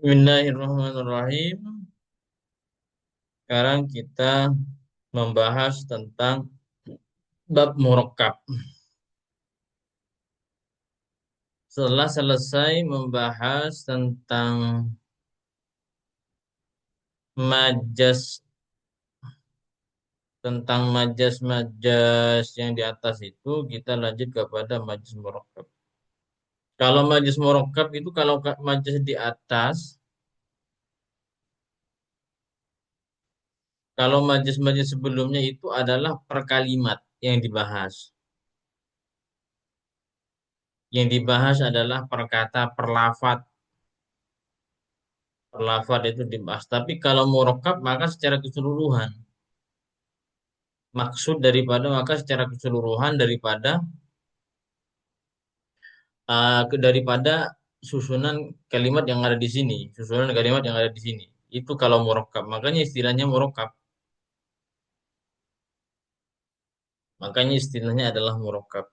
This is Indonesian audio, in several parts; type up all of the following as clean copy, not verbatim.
Bismillahirrahmanirrahim. Sekarang kita membahas tentang bab murakkab. Setelah selesai membahas majas majas-majas yang di atas itu, kita lanjut kepada majas murakkab. Kalau majas murakkab itu kalau majas di atas, kalau majas-majas sebelumnya itu adalah per kalimat yang dibahas. Yang dibahas adalah per kata, per lafadz. Lafaz itu dibahas. Tapi kalau murakkab maka secara keseluruhan. Maksud daripada maka secara keseluruhan daripada susunan kalimat yang ada di sini, susunan kalimat yang ada di sini. Itu kalau murakkab. Makanya istilahnya murakkab. Makanya istilahnya adalah murakkab.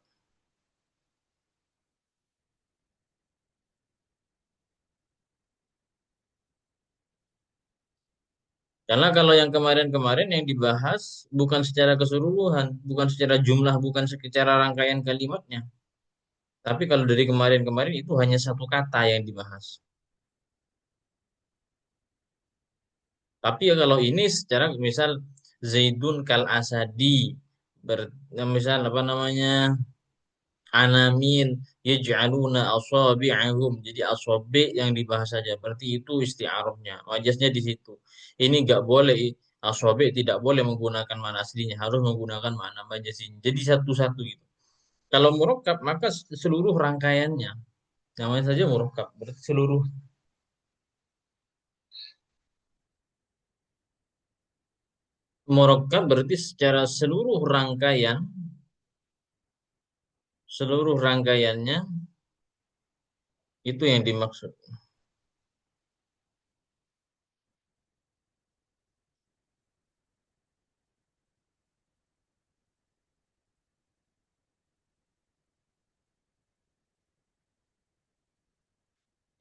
Karena kalau yang kemarin-kemarin yang dibahas bukan secara keseluruhan, bukan secara jumlah, bukan secara rangkaian kalimatnya. Tapi kalau dari kemarin-kemarin itu hanya satu kata yang dibahas. Tapi ya kalau ini secara misal Zaidun kal asadi misal apa namanya anamin yaj'aluna asabi'ahum jadi asabi yang dibahas saja berarti itu isti'arahnya wajasnya di situ. Ini nggak boleh asabi tidak boleh menggunakan mana aslinya harus menggunakan mana majasinya. Jadi satu-satu gitu. Kalau murakkab maka seluruh rangkaiannya namanya saja murakkab berarti seluruh. Murakkab berarti secara seluruh rangkaiannya itu yang dimaksud.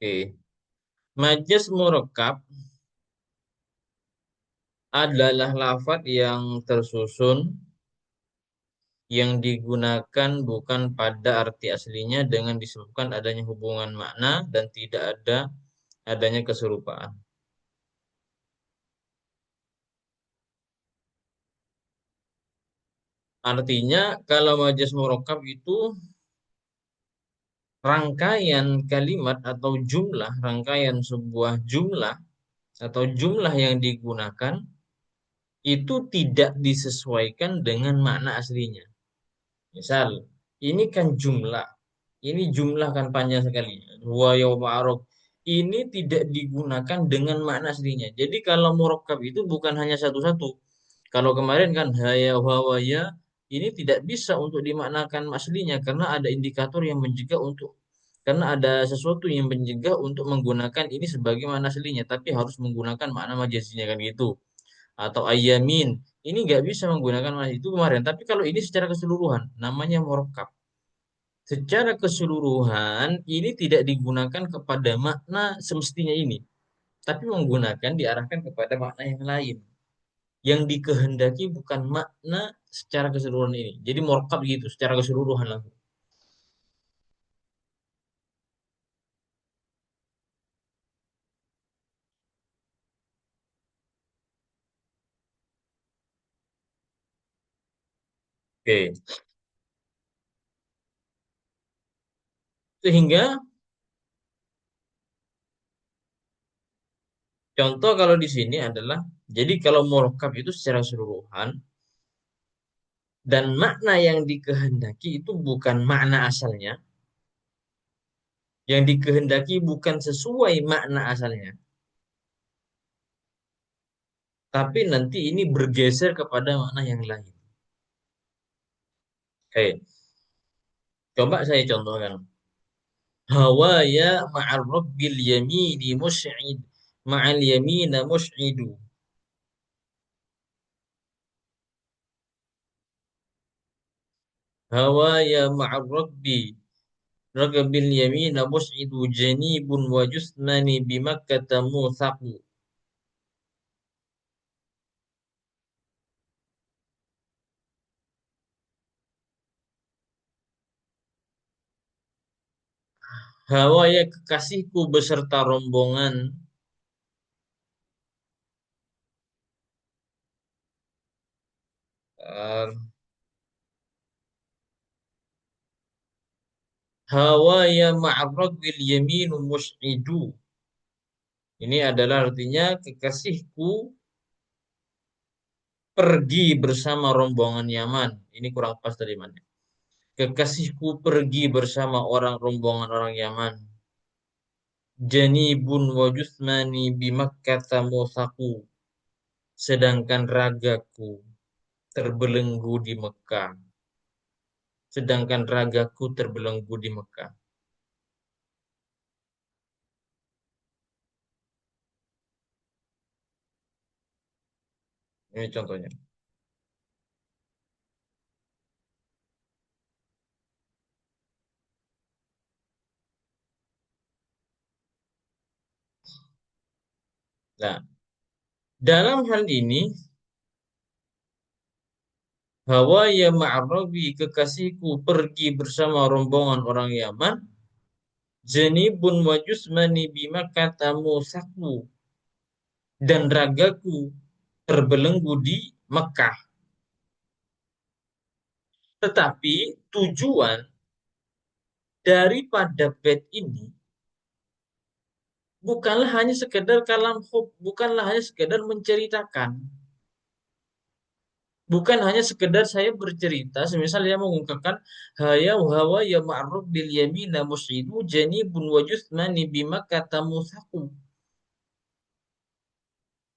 Oke. Majas murakkab adalah lafaz yang tersusun yang digunakan bukan pada arti aslinya dengan disebabkan adanya hubungan makna dan tidak adanya keserupaan. Artinya kalau majas murakkab itu rangkaian kalimat atau jumlah, rangkaian sebuah jumlah atau jumlah yang digunakan itu tidak disesuaikan dengan makna aslinya. Misal, ini kan jumlah. Ini jumlah kan panjang sekali. Wa yauma arab. Ini tidak digunakan dengan makna aslinya. Jadi kalau murakkab itu bukan hanya satu-satu. Kalau kemarin kan haya wa ya ini tidak bisa untuk dimaknakan aslinya karena ada indikator yang mencegah untuk karena ada sesuatu yang mencegah untuk menggunakan ini sebagai makna aslinya, tapi harus menggunakan makna majasinya kan gitu. Atau ayamin, ini nggak bisa menggunakan makna itu kemarin. Tapi kalau ini secara keseluruhan, namanya murakkab. Secara keseluruhan ini tidak digunakan kepada makna semestinya ini, tapi menggunakan diarahkan kepada makna yang lain. Yang dikehendaki bukan makna secara keseluruhan ini. Jadi murakkab gitu, secara keseluruhan langsung. Oke. Sehingga contoh kalau di sini adalah jadi kalau murakkab itu secara keseluruhan dan makna yang dikehendaki itu bukan makna asalnya, yang dikehendaki bukan sesuai makna asalnya, tapi nanti ini bergeser kepada makna yang lain. Oke, coba saya contohkan. Hawaya ma'ar rabbil yamini mus'id. Ma'al yamina mus'idu. Hawaya ma'ar rabbi. ragabil yamina mus'idu janibun wa jusmani bimakkata muthaqu. Hawaya kekasihku beserta rombongan. eh, Hawaya ma'arragbil yaminu mus'idu. Ini adalah artinya kekasihku pergi bersama rombongan Yaman. Ini kurang pas tadi mana? Kekasihku pergi bersama rombongan orang Yaman. Janibun wa jusmani bimakkata musaku. Sedangkan ragaku terbelenggu di Mekah. Sedangkan ragaku terbelenggu di Mekah. Ini contohnya. Nah, dalam hal ini, Hawa ya ma'arabi kekasihku pergi bersama rombongan orang Yaman. Janibun wa jusmani bima katamu saku. Dan ragaku terbelenggu di Mekah. Tetapi tujuan daripada bait ini bukanlah hanya sekedar kalam hub, bukanlah hanya sekedar menceritakan. Bukan hanya sekedar saya bercerita, semisal dia mengungkapkan haya hawa ya ma'ruf bil yamina musyidu janibun wa jusmani bima kata musaku.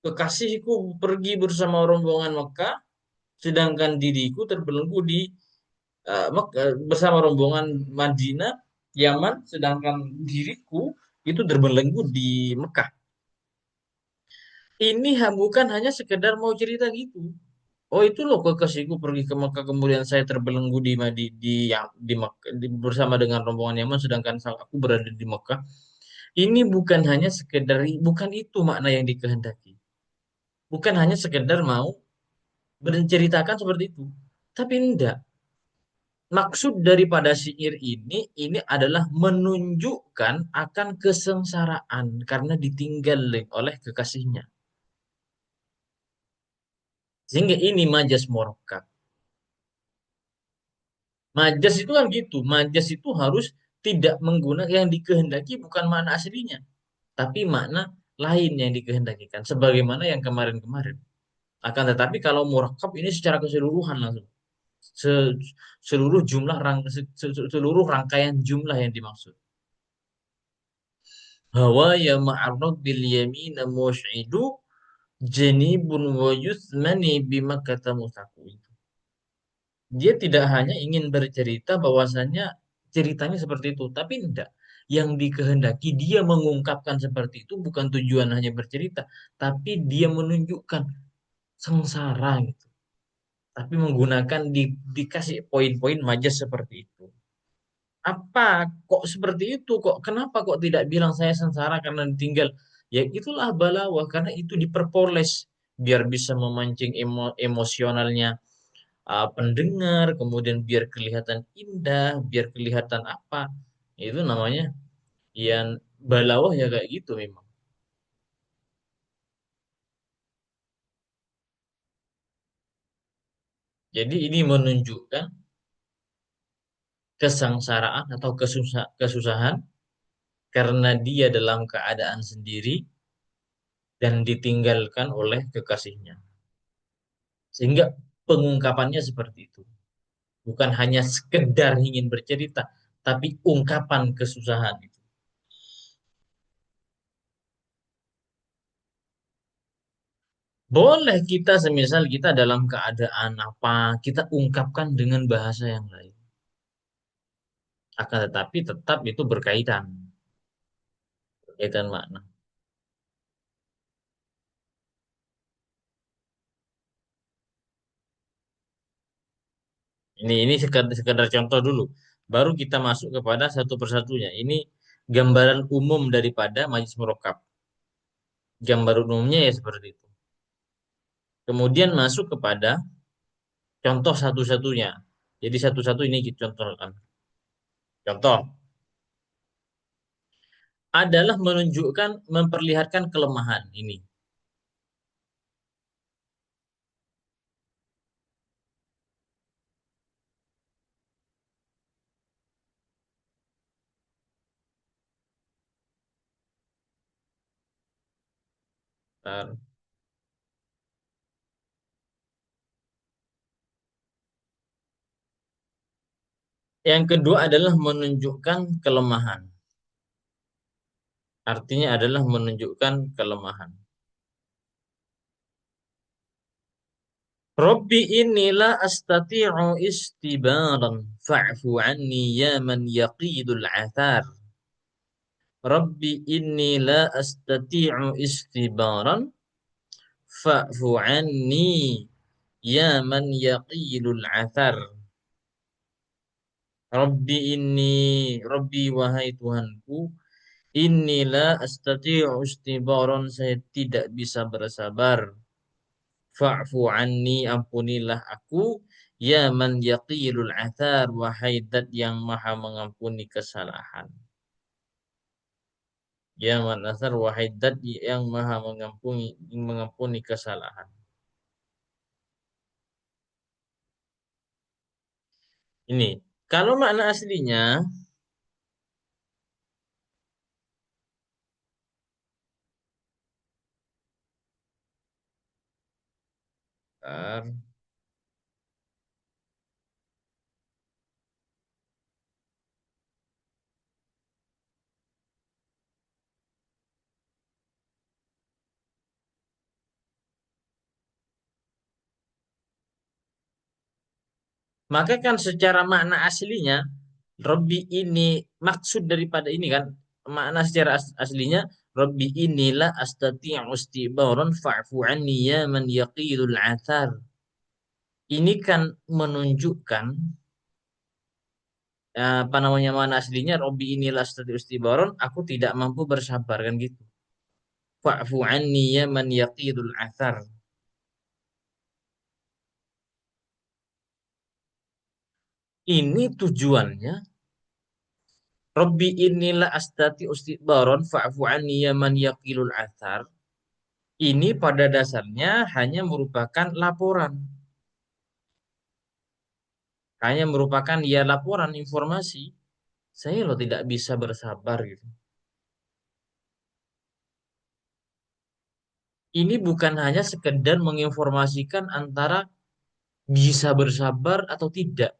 Kekasihku pergi bersama rombongan Mekah, sedangkan diriku terbelenggu di bersama rombongan Madinah, Yaman, sedangkan diriku itu terbelenggu di Mekah. Ini bukan hanya sekedar mau cerita gitu. Oh itu loh kekasihku pergi ke Mekah kemudian saya terbelenggu bersama dengan rombongan Yaman sedangkan aku berada di Mekah. Ini bukan hanya sekedar bukan itu makna yang dikehendaki. Bukan hanya sekedar mau berceritakan seperti itu. Tapi enggak. Maksud daripada ini adalah menunjukkan akan kesengsaraan karena ditinggal oleh kekasihnya. Sehingga ini majas murakkab. Majas itu kan gitu. Majas itu harus tidak menggunakan yang dikehendaki bukan makna aslinya, tapi makna lain yang dikehendakikan. Sebagaimana yang kemarin-kemarin. Akan tetapi kalau murakkab ini secara keseluruhan langsung. Se- Seluruh seluruh rangkaian jumlah yang dimaksud. Hawa ya ma'arrad bil yamin mus'idu janibun wa yuthmani bima kata musaku. Dia tidak hanya ingin bercerita bahwasannya ceritanya seperti itu, tapi tidak. Yang dikehendaki dia mengungkapkan seperti itu bukan tujuan hanya bercerita, tapi dia menunjukkan sengsara gitu. Tapi menggunakan dikasih poin-poin majas seperti itu. Apa kok seperti itu? Kok kenapa kok tidak bilang saya sengsara karena ditinggal? Ya itulah balawah karena itu diperpoles biar bisa memancing emosionalnya pendengar, kemudian biar kelihatan indah, biar kelihatan apa. Itu namanya yang balawah ya kayak gitu memang. Jadi ini menunjukkan kesengsaraan atau kesusahan karena dia dalam keadaan sendiri dan ditinggalkan oleh kekasihnya. Sehingga pengungkapannya seperti itu. Bukan hanya sekedar ingin bercerita, tapi ungkapan kesusahan itu. Boleh kita semisal kita dalam keadaan apa, kita ungkapkan dengan bahasa yang lain. Akan tetapi tetap itu berkaitan makna. Ini sekedar contoh dulu. Baru kita masuk kepada satu persatunya. Ini gambaran umum daripada majlis murokab. Gambaran umumnya ya seperti itu. Kemudian masuk kepada contoh satu-satunya. Jadi satu-satu ini kita contohkan. Contoh adalah menunjukkan, memperlihatkan kelemahan ini. Bentar. Yang kedua adalah menunjukkan kelemahan. Artinya adalah menunjukkan kelemahan. Rabbi inilah astati'u istibaran fa'fu anni ya man yaqidul athar. Rabbi inni la astati'u istibaran fa'fu anni ya man yaqilul athar. Rabbi inni, Rabbi wahai Tuhanku, inilah astati'u istibaran, saya tidak bisa bersabar. Fa'fu anni, ampunilah aku, ya man yaqilul athar, wahai dat yang maha mengampuni kesalahan. Ya man athar, wahai dat yang maha mengampuni kesalahan. Ini, kalau makna aslinya, bentar. Maka kan secara makna aslinya, Robbi ini, maksud daripada ini kan, makna secara aslinya, Robbi inilah astati'u istibaran fa'fu anni ya man yaqilul athar. Ini kan menunjukkan apa namanya makna aslinya, Robbi inilah astati'u istibaran, aku tidak mampu bersabar kan gitu. Fa'fu anni ya man yaqilul athar. Ini tujuannya, Robbi inilah astati ustibaron fa'fu anni ya man yaqilul athar. Ini pada dasarnya hanya merupakan laporan. Hanya merupakan ya laporan informasi. Saya loh tidak bisa bersabar gitu. Ini bukan hanya sekedar menginformasikan antara bisa bersabar atau tidak.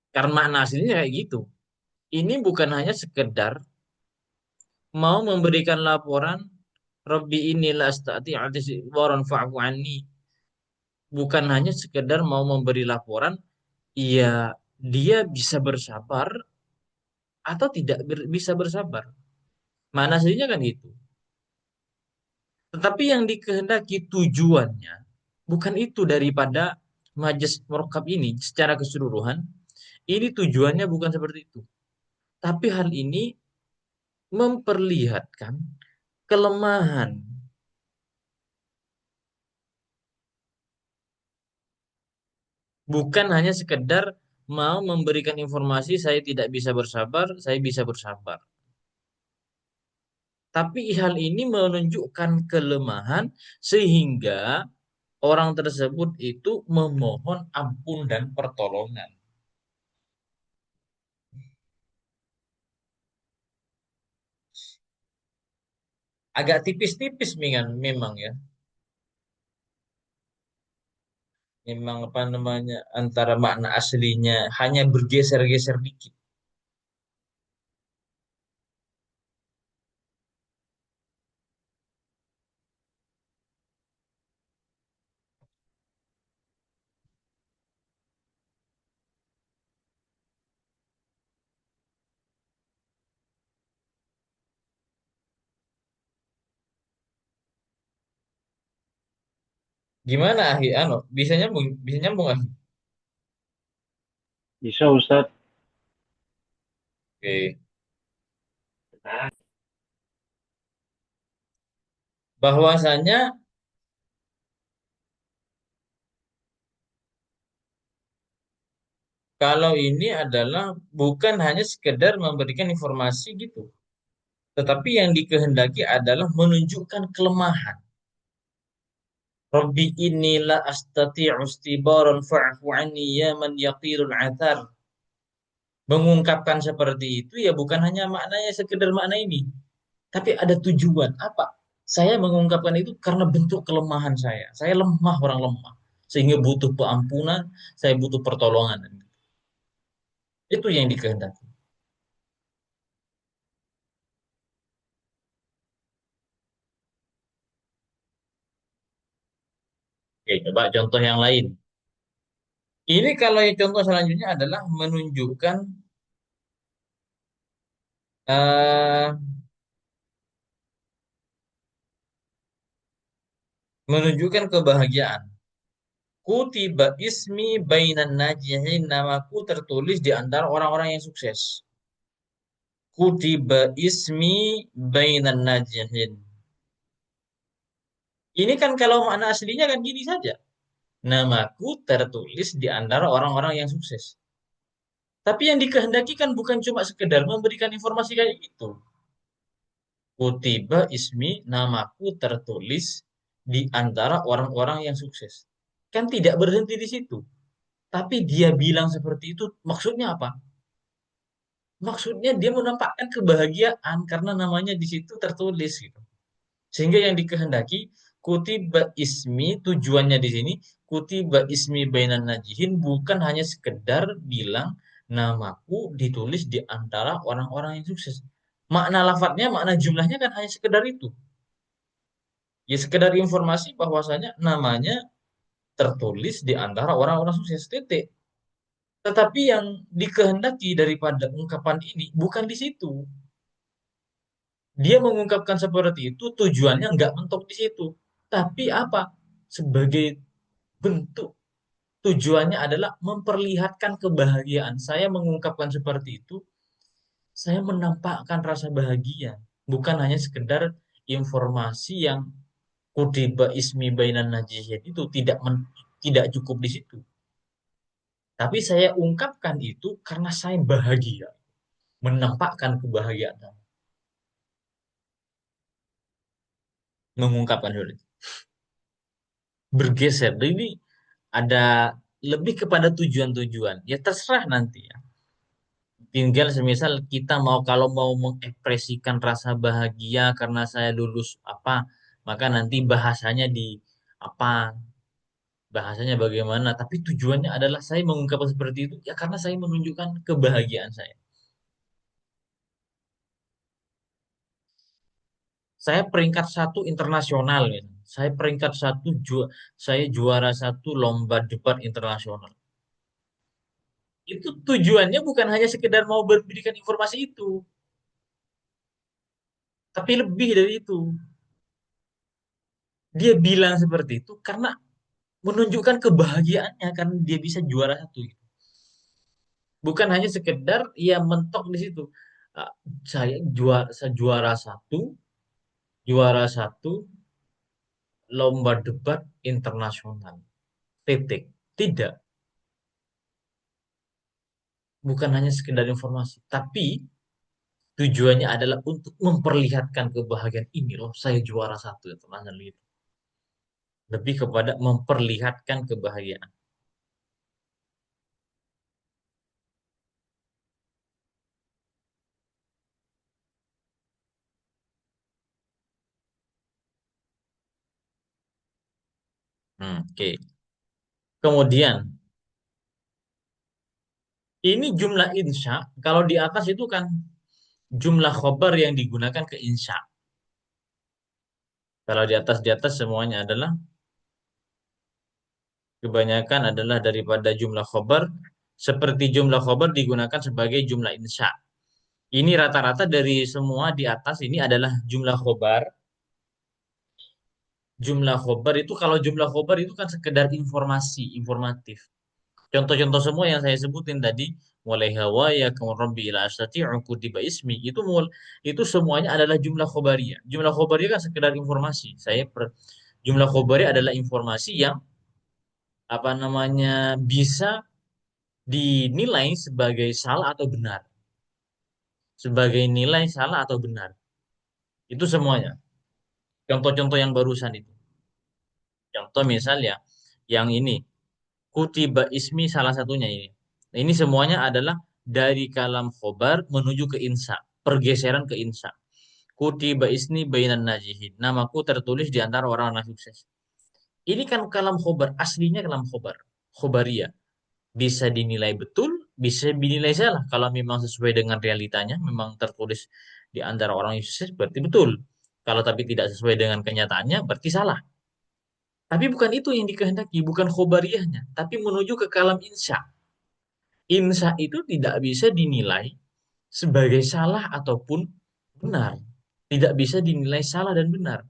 Karena makna aslinya kayak gitu. Ini bukan hanya sekedar mau memberikan laporan Rabbi inilah astati atis waron fa'fu anni. Bukan hanya sekedar mau memberi laporan, iya dia bisa bersabar atau tidak bisa bersabar. Mana aslinya kan itu. Tetapi yang dikehendaki tujuannya bukan itu daripada majelis murokab ini secara keseluruhan. Ini tujuannya bukan seperti itu. Tapi hal ini memperlihatkan kelemahan. Bukan hanya sekedar mau memberikan informasi saya tidak bisa bersabar, saya bisa bersabar. Tapi hal ini menunjukkan kelemahan sehingga orang tersebut itu memohon ampun dan pertolongan. Agak tipis-tipis memang ya. Memang apa namanya antara makna aslinya hanya bergeser-geser dikit. Gimana ahi? Bisa nyambung ahi? Bisa Ustadz. Oke. Bahwasanya kalau ini adalah bukan hanya sekedar memberikan informasi gitu, tetapi yang dikehendaki adalah menunjukkan kelemahan. Rabbi inni la astati'u istibaran fa'fu anni ya man yaqilul athar. Mengungkapkan seperti itu ya bukan hanya maknanya sekedar makna ini, tapi ada tujuan. Apa? Saya mengungkapkan itu karena bentuk kelemahan saya. Saya lemah, orang lemah. Sehingga butuh pengampunan, saya butuh pertolongan. Itu yang dikehendaki. Oke, coba contoh yang lain. Ini kalau yang contoh selanjutnya adalah eh, menunjukkan kebahagiaan. Kutiba ismi bainan najihin, namaku tertulis di antara orang-orang yang sukses. Kutiba ismi bainan najihin. Ini kan kalau makna aslinya kan gini saja. Namaku tertulis di antara orang-orang yang sukses. Tapi yang dikehendaki kan bukan cuma sekedar memberikan informasi kayak gitu. Kutiba ismi, namaku tertulis di antara orang-orang yang sukses. Kan tidak berhenti di situ. Tapi dia bilang seperti itu, maksudnya apa? Maksudnya dia menampakkan kebahagiaan karena namanya di situ tertulis gitu. Sehingga yang dikehendaki kutiba ismi, tujuannya di sini kutiba ismi bainan najihin bukan hanya sekedar bilang namaku ditulis di antara orang-orang yang sukses. Makna lafadznya, makna jumlahnya kan hanya sekedar itu. Ya sekedar informasi bahwasanya namanya tertulis di antara orang-orang sukses titik. Tetapi yang dikehendaki daripada ungkapan ini bukan di situ. Dia mengungkapkan seperti itu tujuannya nggak mentok di situ. Tapi apa? Sebagai bentuk tujuannya adalah memperlihatkan kebahagiaan. Saya mengungkapkan seperti itu, saya menampakkan rasa bahagia. Bukan hanya sekedar informasi yang kutiba ismi bainan najihin itu tidak cukup di situ. Tapi saya ungkapkan itu karena saya bahagia, menampakkan kebahagiaan, mengungkapkan dulu. Bergeser. Ini ada lebih kepada tujuan-tujuan. Ya terserah nanti ya. Tinggal semisal kita mau kalau mau mengekspresikan rasa bahagia karena saya lulus apa, maka nanti bahasanya di apa, bahasanya bagaimana. Tapi tujuannya adalah saya mengungkapkan seperti itu ya karena saya menunjukkan kebahagiaan saya. Saya peringkat satu internasional, ya. Saya peringkat satu, saya juara satu lomba debat internasional. Itu tujuannya bukan hanya sekedar mau memberikan informasi itu, tapi lebih dari itu. Dia bilang seperti itu karena menunjukkan kebahagiaannya karena dia bisa juara satu. Bukan hanya sekedar ia mentok di situ. Ah, saya juara satu lomba debat internasional. Titik. Tidak, bukan hanya sekedar informasi, tapi tujuannya adalah untuk memperlihatkan kebahagiaan ini loh, saya juara satu internasional itu. Lebih kepada memperlihatkan kebahagiaan. Oke. Kemudian ini jumlah insya. Kalau di atas itu kan jumlah khobar yang digunakan ke insya. Kalau di atas semuanya adalah kebanyakan adalah daripada jumlah khobar. Seperti jumlah khobar digunakan sebagai jumlah insya. Ini rata-rata dari semua di atas ini adalah jumlah khobar Jumlah khobar itu, kalau jumlah khobar itu kan sekedar informasi, informatif. Contoh-contoh semua yang saya sebutin tadi, mulai hawaya, kemudian rabbi ila astati'u kutiba ismi, itu semuanya adalah jumlah khobariyah. Jumlah khobariyah kan sekedar informasi. Jumlah khobariyah adalah informasi yang apa namanya bisa dinilai sebagai salah atau benar. Sebagai nilai salah atau benar. Itu semuanya. Contoh-contoh yang barusan itu. Contoh misalnya yang ini, kutiba ismi salah satunya ini. Nah, ini semuanya adalah dari kalam khobar menuju ke insa, pergeseran ke insa. Kutiba ismi bainan najihin. Namaku tertulis di antara orang-orang sukses. Ini kan kalam khobar, aslinya kalam khobar, khobaria. Bisa dinilai betul, bisa dinilai salah. Kalau memang sesuai dengan realitanya, memang tertulis di antara orang yang sukses, berarti betul. Kalau tapi tidak sesuai dengan kenyataannya, berarti salah. Tapi bukan itu yang dikehendaki, bukan khobariyahnya, tapi menuju ke kalam insya. Insya itu tidak bisa dinilai sebagai salah ataupun benar. Tidak bisa dinilai salah dan benar.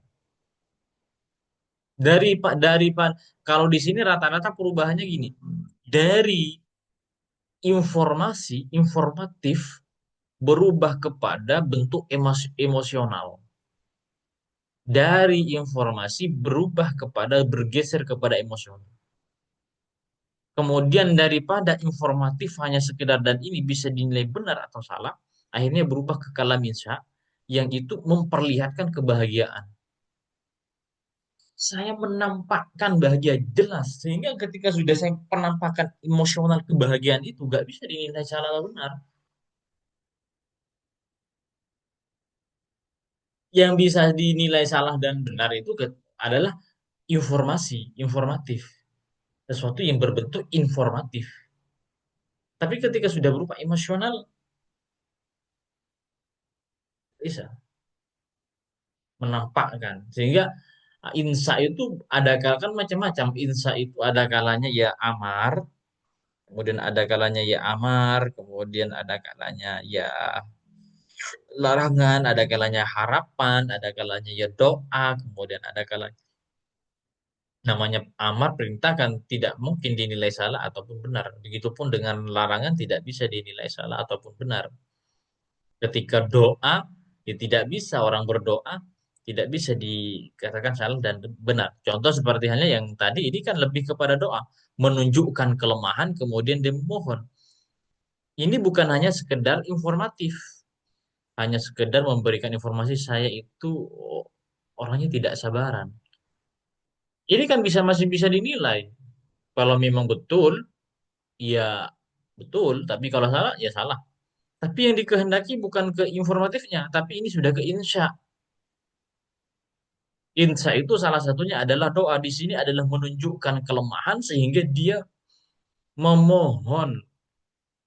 Kalau di sini rata-rata perubahannya gini. Dari informasi informatif berubah kepada bentuk emosional. Dari informasi berubah kepada bergeser kepada emosional. Kemudian daripada informatif hanya sekedar dan ini bisa dinilai benar atau salah, akhirnya berubah ke kalam insya yang itu memperlihatkan kebahagiaan. Saya menampakkan bahagia jelas sehingga ketika sudah saya penampakkan emosional kebahagiaan itu nggak bisa dinilai salah atau benar. Yang bisa dinilai salah dan benar itu adalah informasi, informatif, sesuatu yang berbentuk informatif. Tapi ketika sudah berupa emosional, bisa menampakkan. Sehingga insa itu ada kan macam-macam. Insa itu ada kalanya ya amar, kemudian ada kalanya ya amar, kemudian ada kalanya ya larangan, ada kalanya harapan, ada kalanya ya doa, kemudian ada kalanya namanya amar perintah kan tidak mungkin dinilai salah ataupun benar. Begitupun dengan larangan tidak bisa dinilai salah ataupun benar. Ketika doa, ya tidak bisa orang berdoa tidak bisa dikatakan salah dan benar. Contoh seperti halnya yang tadi ini kan lebih kepada doa, menunjukkan kelemahan kemudian dia memohon. Ini bukan hanya sekedar informatif, hanya sekedar memberikan informasi saya itu orangnya tidak sabaran. Ini kan masih bisa dinilai. Kalau memang betul, ya betul, tapi kalau salah, ya salah. Tapi yang dikehendaki bukan ke informatifnya, tapi ini sudah ke insya. Insya itu salah satunya adalah doa. Di sini adalah menunjukkan kelemahan sehingga dia memohon,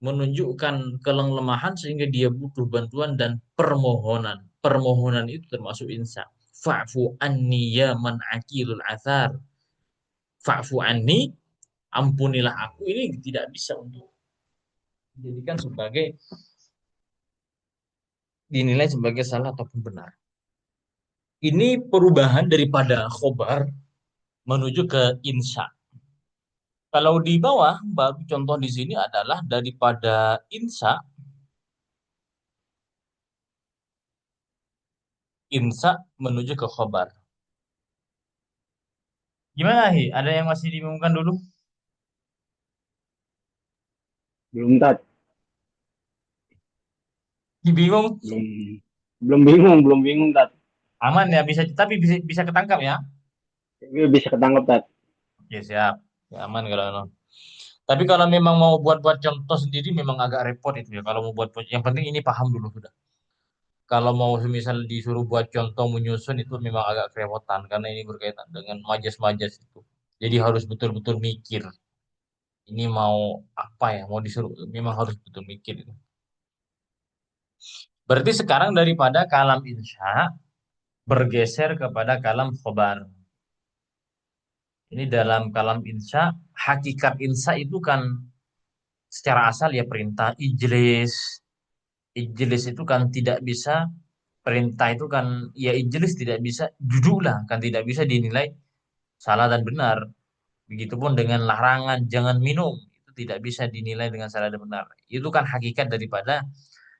menunjukkan kelemahan sehingga dia butuh bantuan dan permohonan. Permohonan itu termasuk insya. Fa'fu anni ya man akilul athar. Fa'fu anni, ampunilah aku. Ini tidak bisa untuk dijadikan sebagai dinilai sebagai salah ataupun benar. Ini perubahan daripada khobar menuju ke insya. Kalau di bawah, baru contoh di sini adalah daripada insya, insya menuju ke khobar. Gimana, Hi? Ada yang masih dibingungkan dulu? Belum tat, Dibingung? belum belum bingung tat. Aman ya, bisa, tapi bisa ketangkap ya? Tapi bisa ketangkep tat. Oke, siap. Ya, aman kalau no. Tapi kalau memang mau buat-buat contoh sendiri memang agak repot itu ya. Kalau mau buat, yang penting ini paham dulu sudah. Kalau mau misal disuruh buat contoh menyusun itu memang agak kerepotan karena ini berkaitan dengan majas-majas itu. Jadi harus betul-betul mikir. Ini mau apa ya? Mau disuruh memang harus betul mikir itu. Berarti sekarang daripada kalam insya bergeser kepada kalam khobar. Ini dalam kalam insya, hakikat insya itu kan secara asal ya perintah ijlis. Ijlis itu kan tidak bisa Perintah itu kan ya jelas tidak bisa duduklah kan tidak bisa dinilai salah dan benar. Begitupun dengan larangan jangan minum itu tidak bisa dinilai dengan salah dan benar. Itu kan hakikat daripada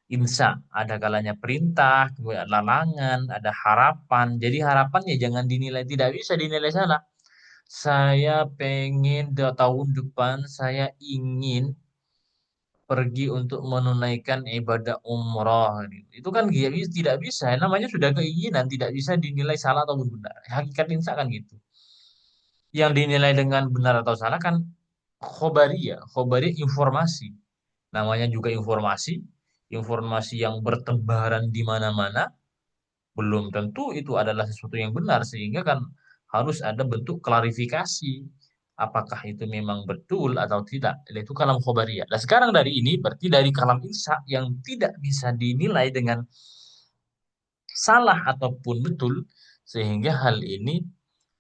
insa. Ada kalanya perintah, kemudian ada larangan, ada harapan. Jadi harapannya jangan dinilai tidak bisa dinilai salah. Saya pengen tahun depan saya ingin pergi untuk menunaikan ibadah umroh. Itu kan tidak bisa. Namanya sudah keinginan, tidak bisa dinilai salah atau benar. Hakikat insa kan gitu. Yang dinilai dengan benar atau salah kan khobariyah. Khobariyah informasi. Namanya juga informasi. Informasi yang bertebaran di mana-mana. Belum tentu itu adalah sesuatu yang benar. Sehingga kan harus ada bentuk klarifikasi. Apakah itu memang betul atau tidak. Itu kalam khobariyah. Dan sekarang dari ini berarti dari kalam insa yang tidak bisa dinilai dengan salah ataupun betul. Sehingga hal ini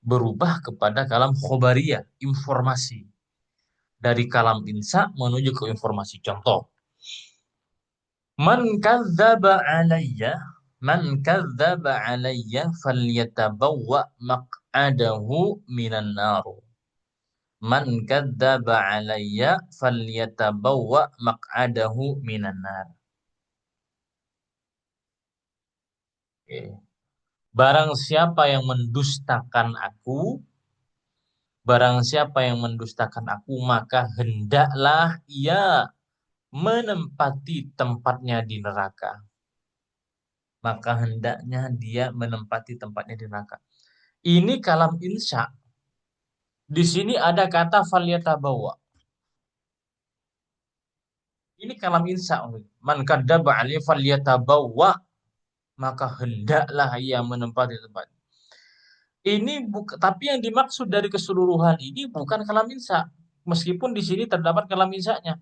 berubah kepada kalam khobariyah, informasi. Dari kalam insa menuju ke informasi. Contoh, man kadzdzaba alayya, man kadzdzaba alayya falyatabawwa maq'adahu minan nar. Man kadzdzaba alayya falyatabawwa maq'adahu minan nar. Oke. Barang siapa yang mendustakan aku, barang siapa yang mendustakan aku, maka hendaklah ia menempati tempatnya di neraka. Maka hendaknya dia menempati tempatnya di neraka. Ini kalam insya. Di sini ada kata falyatabawa. Ini kalam insya. Man kadzdzaba alaihi falyatabawa. Maka hendaklah ia menempati tempat. Ini tapi yang dimaksud dari keseluruhan ini bukan kalam insya. Meskipun di sini terdapat kalam insya-nya.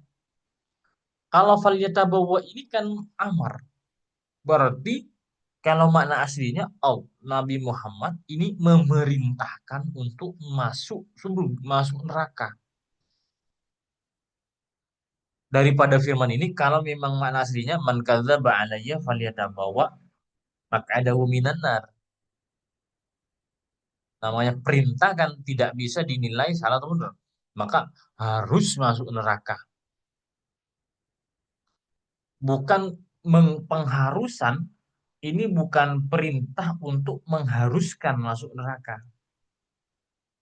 Kalau falyatabawa ini kan amar. Berarti kalau makna aslinya, oh, Nabi Muhammad ini memerintahkan untuk masuk sebelum masuk neraka. Daripada firman ini, kalau memang makna aslinya, man kadzdzaba alayya falyatabawa maq'adahu minan nar. Namanya perintah kan tidak bisa dinilai salah atau benar. Maka harus masuk neraka. Bukan pengharusan, ini bukan perintah untuk mengharuskan masuk neraka.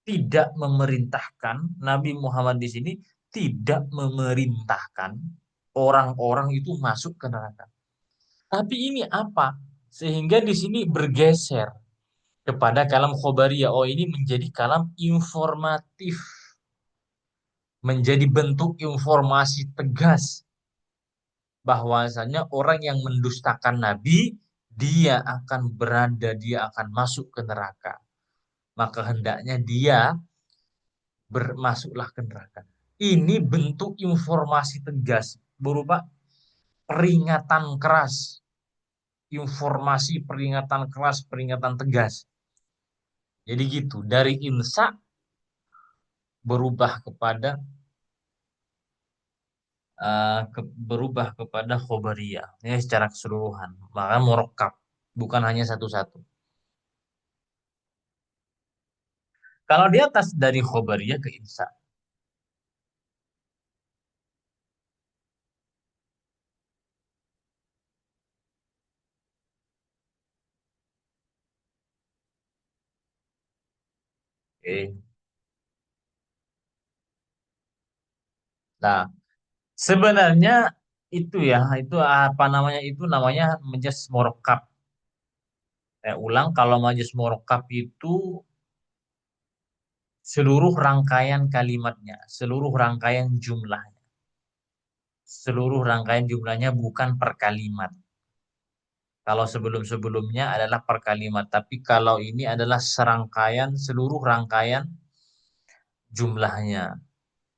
Tidak memerintahkan, Nabi Muhammad di sini tidak memerintahkan orang-orang itu masuk ke neraka. Tapi ini apa? Sehingga di sini bergeser kepada kalam khobariyah. Oh, ini menjadi kalam informatif. Menjadi bentuk informasi tegas bahwasanya orang yang mendustakan Nabi, dia akan berada, dia akan masuk ke neraka. Maka hendaknya dia bermasuklah ke neraka. Ini bentuk informasi tegas berupa peringatan keras, informasi peringatan keras, peringatan tegas. Jadi gitu, dari insa berubah kepada berubah kepada khobariyah. Ini secara keseluruhan. Maka murakkab, bukan hanya satu-satu. Kalau di atas dari khobariyah ke insa. Oke. Nah, sebenarnya itu ya, itu apa namanya? Itu namanya majas murakkab. Saya ulang, kalau majas murakkab itu seluruh rangkaian kalimatnya, seluruh rangkaian jumlahnya. Seluruh rangkaian jumlahnya bukan per kalimat. Kalau sebelum-sebelumnya adalah per kalimat, tapi kalau ini adalah serangkaian, seluruh rangkaian jumlahnya.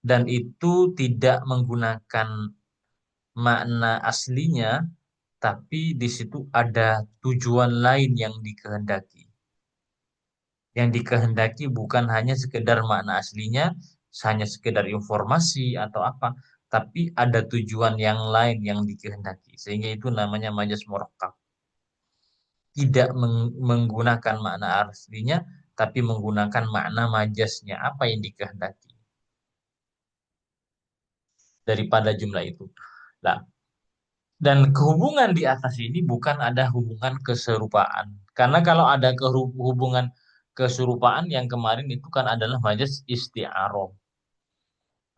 Dan itu tidak menggunakan makna aslinya, tapi di situ ada tujuan lain yang dikehendaki. Yang dikehendaki bukan hanya sekedar makna aslinya, hanya sekedar informasi atau apa, tapi ada tujuan yang lain yang dikehendaki. Sehingga itu namanya majas murakkab. tidak menggunakan makna aslinya, tapi menggunakan makna majasnya, apa yang dikehendaki daripada jumlah itu. Nah, dan kehubungan di atas ini bukan ada hubungan keserupaan. Karena kalau ada hubungan keserupaan yang kemarin itu kan adalah majas isti'aroh.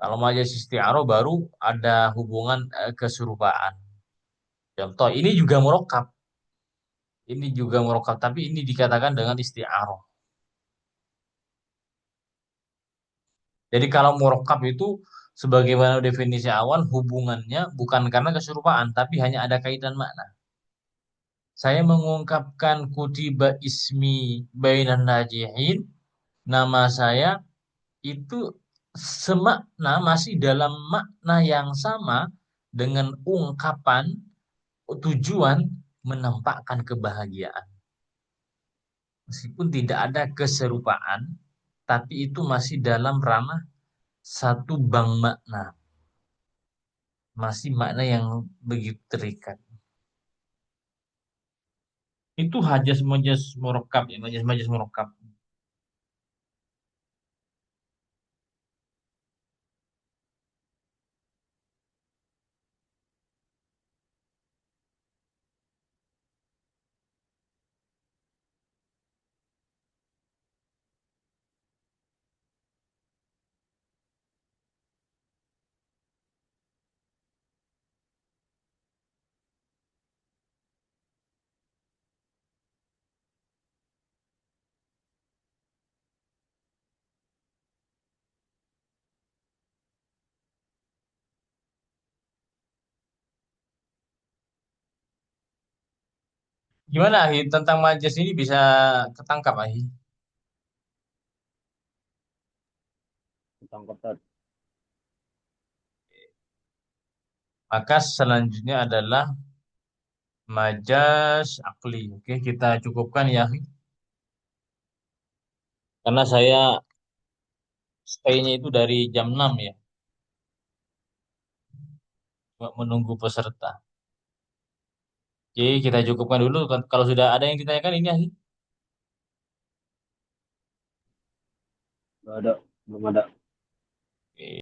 Kalau majas isti'aroh baru ada hubungan keserupaan. Contoh, ini juga murokab. Ini juga murokab, tapi ini dikatakan dengan isti'aroh. Jadi kalau murokab itu sebagaimana definisi awal hubungannya bukan karena keserupaan, tapi hanya ada kaitan makna. Saya mengungkapkan kutiba ismi bainan najihin, nama saya itu semakna masih dalam makna yang sama dengan ungkapan tujuan menampakkan kebahagiaan. Meskipun tidak ada keserupaan, tapi itu masih dalam ranah satu bank makna. Masih makna yang begitu terikat. Itu hajas majas murokab ya, majas majas murokab. Gimana Ahi tentang majas ini bisa ketangkap Ahi? Tangkap Tat. Maka selanjutnya adalah majas akli. Oke, kita cukupkan ya Ahi. Karena saya stay-nya itu dari jam 6 ya, menunggu peserta. Oke, kita cukupkan dulu. Kalau sudah ada yang ditanyakan ini Ahi. Gak ada, belum ada.